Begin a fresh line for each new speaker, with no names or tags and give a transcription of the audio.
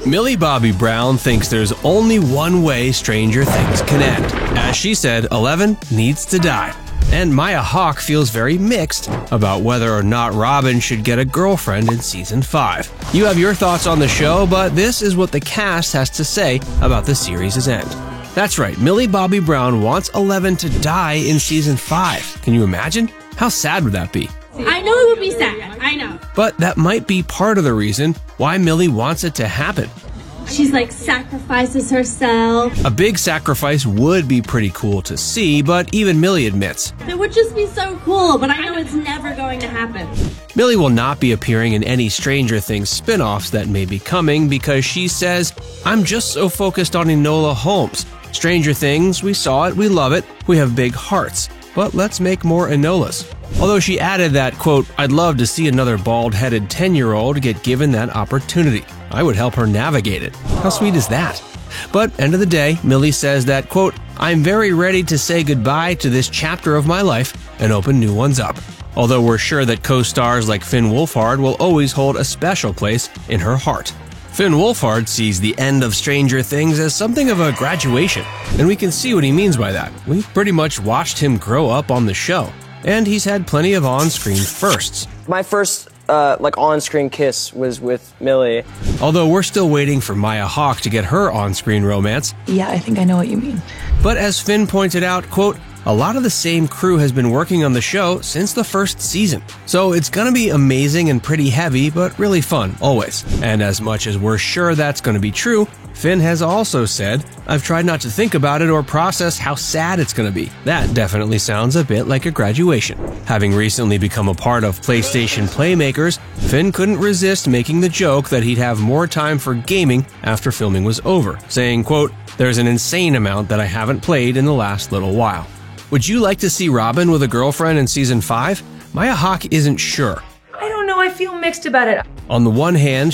Millie Bobby Brown thinks there's only one way Stranger Things can end. As she said, 11 needs to die. And Maya Hawke feels very mixed about whether or not Robin should get a girlfriend in Season 5. You have your thoughts on the show, but this is what the cast has to say about the series' end. That's right, Millie Bobby Brown wants 11 to die in Season 5. Can you imagine? How sad would that be?
I know it would be sad, I know.
But that might be part of the reason why Millie wants it to happen.
She's like sacrifices herself.
A big sacrifice would be pretty cool to see, but even Millie admits
It would just be so cool, but I know it's never going to happen.
Millie will not be appearing in any Stranger Things spin-offs that may be coming because she says, "I'm just so focused on Enola Holmes. Stranger Things, we saw it, we love it, we have big hearts, but let's make more Enolas." Although she added that, quote, "I'd love to see another bald-headed 10-year-old get given that opportunity. I would help her navigate it." How sweet is that? But end of the day, Millie says that, quote, "I'm very ready to say goodbye to this chapter of my life and open new ones up." Although we're sure that co-stars like Finn Wolfhard will always hold a special place in her heart. Finn Wolfhard sees the end of Stranger Things as something of a graduation, and we can see what he means by that. We've pretty much watched him grow up on the show, and he's had plenty of on-screen firsts.
My first on-screen kiss was with Millie.
Although we're still waiting for Maya Hawke to get her on-screen romance.
Yeah, I think I know what you mean.
But as Finn pointed out, quote, "A lot of the same crew has been working on the show since the first season. So it's gonna be amazing and pretty heavy, but really fun, always." And as much as we're sure that's gonna be true, Finn has also said, "I've tried not to think about it or process how sad it's gonna be." That definitely sounds a bit like a graduation. Having recently become a part of PlayStation Playmakers, Finn couldn't resist making the joke that he'd have more time for gaming after filming was over, saying, quote, "There's an insane amount that I haven't played in the last little while." Would you like to see Robin with a girlfriend in Season 5? Maya Hawke isn't sure.
I don't know, I feel mixed about it.
On the one hand,